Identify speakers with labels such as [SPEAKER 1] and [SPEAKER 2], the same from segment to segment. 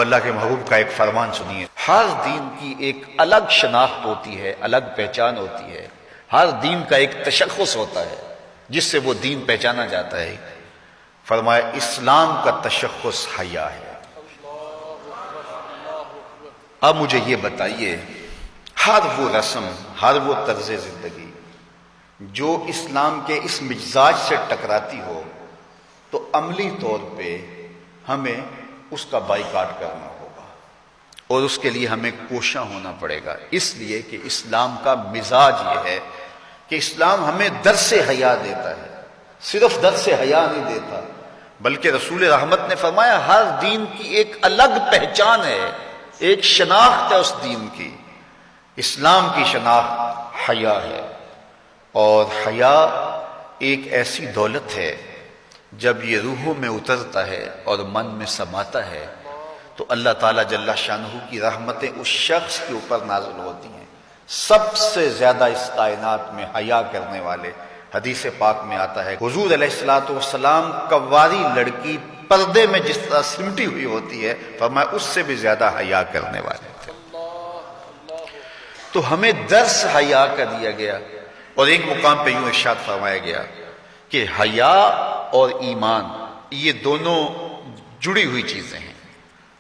[SPEAKER 1] اللہ کے محبوب کا ایک فرمان سنیے، ہر دین کی ایک الگ شناخت ہوتی ہے، الگ پہچان ہوتی ہے، ہر دین کا ایک تشخص ہوتا ہے جس سے وہ دین پہچانا جاتا ہے۔ فرمایا اسلام کا تشخص حیا ہے۔ اب مجھے یہ بتائیے، ہر وہ رسم، ہر وہ طرز زندگی جو اسلام کے اس مزاج سے ٹکراتی ہو تو عملی طور پہ ہمیں اس کا بائیکاٹ کرنا ہوگا، اور اس کے لیے ہمیں کوشاں ہونا پڑے گا، اس لیے کہ اسلام کا مزاج یہ ہے کہ اسلام ہمیں درس حیا دیتا ہے، صرف درس حیا نہیں دیتا بلکہ رسول رحمت نے فرمایا ہر دین کی ایک الگ پہچان ہے، ایک شناخت ہے اس دین کی۔ اسلام کی شناخت حیا ہے، اور حیا ایک ایسی دولت ہے جب یہ روحوں میں اترتا ہے اور من میں سماتا ہے تو اللہ تعالیٰ جل شانہ کی رحمتیں اس شخص کے اوپر نازل ہوتی ہیں۔ سب سے زیادہ اس کائنات میں حیا کرنے والے، حدیث پاک میں آتا ہے حضور علیہ الصلوۃ والسلام کنواری لڑکی پردے میں جس طرح سمٹی ہوئی ہوتی ہے، فرمایا اس سے بھی زیادہ حیا کرنے والے تھے۔ تو ہمیں درس حیا کا دیا گیا، اور ایک مقام پہ یوں ارشاد فرمایا گیا کہ حیا اور ایمان یہ دونوں جڑی ہوئی چیزیں ہیں،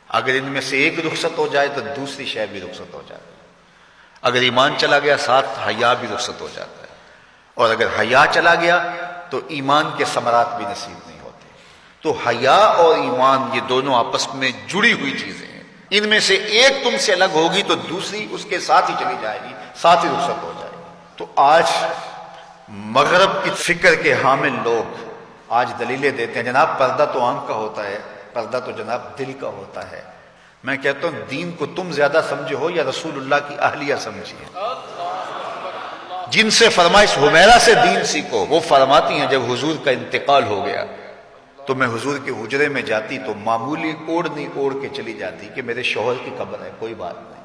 [SPEAKER 1] اگر ان میں سے ایک رخصت ہو جائے تو دوسری شے بھی رخصت ہو جاتی ہے، اگر ایمان چلا گیا ساتھ حیا بھی رخصت ہو جاتا ہے، اور اگر حیا چلا گیا تو ایمان کے ثمرات بھی نصیب نہیں ہوتے۔ تو حیا اور ایمان یہ دونوں آپس میں جڑی ہوئی چیزیں ہیں، ان میں سے ایک تم سے الگ ہوگی تو دوسری اس کے ساتھ ہی چلی جائے گی، ساتھ ہی رخصت ہو جائے گی۔ تو آج مغرب کی فکر کے حامل لوگ آج دلیلیں دیتے ہیں جناب پردہ تو آنکھ کا ہوتا ہے، پردہ تو جناب دل کا ہوتا ہے۔ میں کہتا ہوں دین کو تم زیادہ سمجھے ہو یا رسول اللہ کی اہلیہ سمجھیے، جن سے فرمائش حمیرہ سے دین سیکھو، وہ فرماتی ہیں جب حضور کا انتقال ہو گیا تو میں حضور کے حجرے میں جاتی تو معمولی اوڑھنی اوڑھ کے چلی جاتی کہ میرے شوہر کی قبر ہے، کوئی بات نہیں۔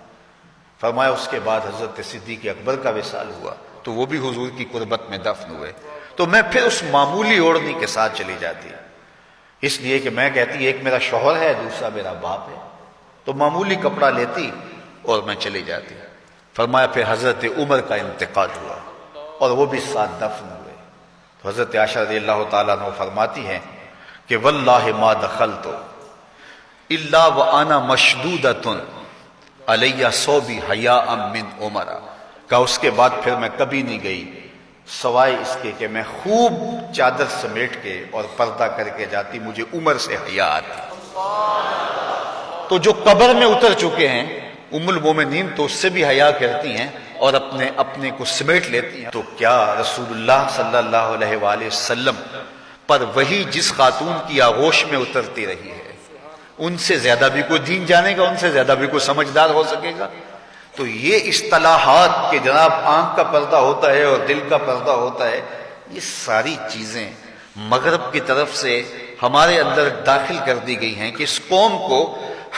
[SPEAKER 1] فرمایا اس کے بعد حضرت صدیق اکبر کا وصال ہوا تو وہ بھی حضور کی قربت میں دفن ہوئے، تو میں پھر اس معمولی اوڑھنی کے ساتھ چلی جاتی، اس لیے کہ میں کہتی ایک میرا شوہر ہے دوسرا میرا باپ ہے، تو معمولی کپڑا لیتی اور میں چلی جاتی۔ فرمایا پھر حضرت عمر کا انتقال ہوا اور وہ بھی ساتھ دفن ہوئے، تو حضرت عائشہ رضی اللہ تعالیٰ عنہ فرماتی ہیں کہ واللہ ما دخلت الا وانا مشدودۃ علیہ صوبی حیاء من عمر، کہ اس کے بعد پھر میں کبھی نہیں گئی سوائے اس کے کہ میں خوب چادر سمیٹ کے اور پردہ کر کے جاتی، مجھے عمر سے حیا آتی۔ تو جو قبر میں اتر چکے ہیں ام المومنین تو اس سے بھی حیا کرتی ہیں اور اپنے کو سمیٹ لیتی ہیں، تو کیا رسول اللہ صلی اللہ علیہ وآلہ وسلم پر وہی جس خاتون کی آغوش میں اترتی رہی ہے ان سے زیادہ بھی کوئی دین جانے گا، ان سے زیادہ بھی کوئی سمجھدار ہو سکے گا؟ تو یہ اصطلاحات کہ جناب آنکھ کا پردہ ہوتا ہے اور دل کا پردہ ہوتا ہے، یہ ساری چیزیں مغرب کی طرف سے ہمارے اندر داخل کر دی گئی ہیں کہ اس قوم کو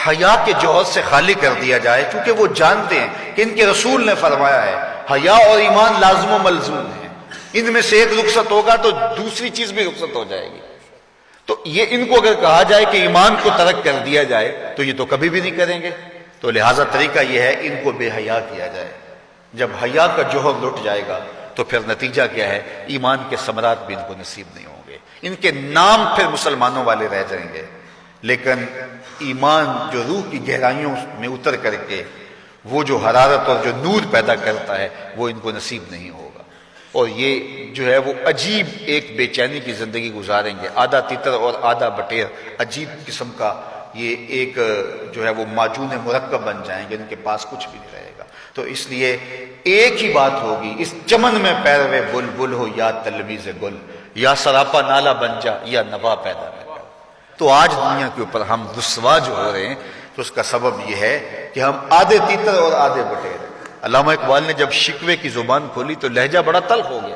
[SPEAKER 1] حیا کے جوہر سے خالی کر دیا جائے، کیونکہ وہ جانتے ہیں کہ ان کے رسول نے فرمایا ہے حیا اور ایمان لازم و ملزوم ہیں، ان میں سے ایک رخصت ہوگا تو دوسری چیز بھی رخصت ہو جائے گی۔ تو یہ ان کو اگر کہا جائے کہ ایمان کو ترک کر دیا جائے تو یہ تو کبھی بھی نہیں کریں گے، تو لہٰذا طریقہ یہ ہے ان کو بے حیا کیا جائے۔ جب حیا کا جوہر لٹ جائے گا تو پھر نتیجہ کیا ہے؟ ایمان کے ثمرات بھی ان کو نصیب نہیں ہوں گے، ان کے نام پھر مسلمانوں والے رہ جائیں گے، لیکن ایمان جو روح کی گہرائیوں میں اتر کر کے وہ جو حرارت اور جو نور پیدا کرتا ہے وہ ان کو نصیب نہیں ہوگا، اور یہ جو ہے وہ عجیب ایک بے چینی کی زندگی گزاریں گے، آدھا تیتر اور آدھا بٹیر، عجیب قسم کا یہ ایک جو ہے وہ معجون مرکب بن جائیں گے، ان کے پاس کچھ بھی نہیں رہے گا۔ تو اس لیے ایک ہی بات ہوگی، اس چمن میں پیروے بلبل ہو یا تلمیذ گل، یا سراپا نالا بن جا یا نوا پیدا نہ کر۔ تو آج دنیا کے اوپر ہم رسوا جو ہو رہے ہیں تو اس کا سبب یہ ہے کہ ہم آدھے تیتر اور آدھے بٹیر ہیں۔ علامہ اقبال نے جب شکوے کی زبان کھولی تو لہجہ بڑا تلخ ہو گیا،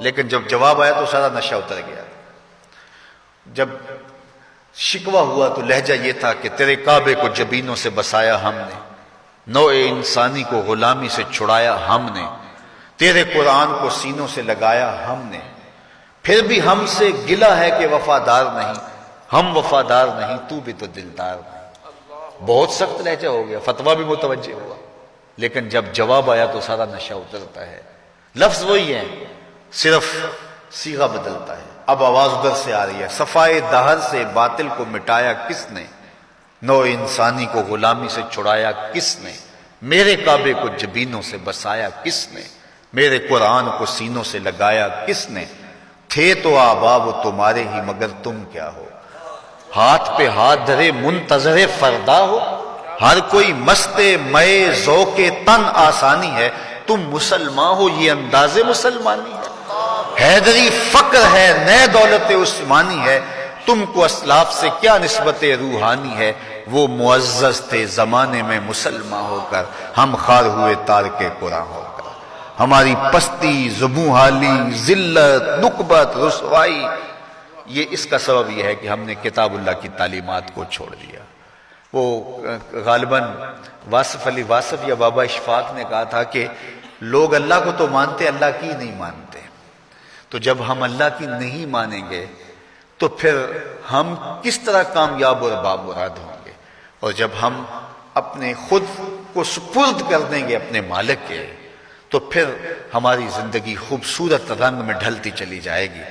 [SPEAKER 1] لیکن جب جواب آیا تو سارا نشہ اتر گیا۔ جب شکوہ ہوا تو لہجہ یہ تھا کہ تیرے کعبے کو جبینوں سے بسایا ہم نے، نوع انسانی کو غلامی سے چھڑایا ہم نے، تیرے قرآن کو سینوں سے لگایا ہم نے، پھر بھی ہم سے گلہ ہے کہ وفادار نہیں، ہم وفادار نہیں تو بھی تو دلدار نہیں۔ بہت سخت لہجہ ہو گیا، فتویٰ بھی متوجہ ہوا، لیکن جب جواب آیا تو سارا نشہ اترتا ہے۔ لفظ وہی ہے، صرف صیغہ بدلتا ہے۔ اب آواز ادھر سے آ رہی ہے، صفائے دہر سے باطل کو مٹایا کس نے، نو انسانی کو غلامی سے چھڑایا کس نے، میرے کعبے کو جبینوں سے بسایا کس نے، میرے قرآن کو سینوں سے لگایا کس نے، تھے تو آباب و تمہارے ہی مگر تم کیا ہو، ہاتھ پہ ہاتھ دھرے منتظر فردا ہو، ہر کوئی مست مئے ذوق تن آسانی ہے، تم مسلمان ہو یہ انداز مسلمانی ہے، حیدری فقر ہے نئے دولت عثمانی ہے، تم کو اسلاف سے کیا نسبت روحانی ہے، وہ معزز تھے زمانے میں مسلمان ہو کر، ہم خار ہوئے تارک قرآن ہو کر، ہماری پستی، زبوں حالی، ذلت، نکبت، رسوائی، یہ اس کا سبب یہ ہے کہ ہم نے کتاب اللہ کی تعلیمات کو چھوڑ دیا۔ وہ غالباً واصف علی واصف یا بابا اشفاق نے کہا تھا کہ لوگ اللہ کو تو مانتے، اللہ کی نہیں مانتے، تو جب ہم اللہ کی نہیں مانیں گے تو پھر ہم کس طرح کامیاب اور بامراد ہوں گے، اور جب ہم اپنے خود کو سپرد کر دیں گے اپنے مالک کے تو پھر ہماری زندگی خوبصورت رنگ میں ڈھلتی چلی جائے گی۔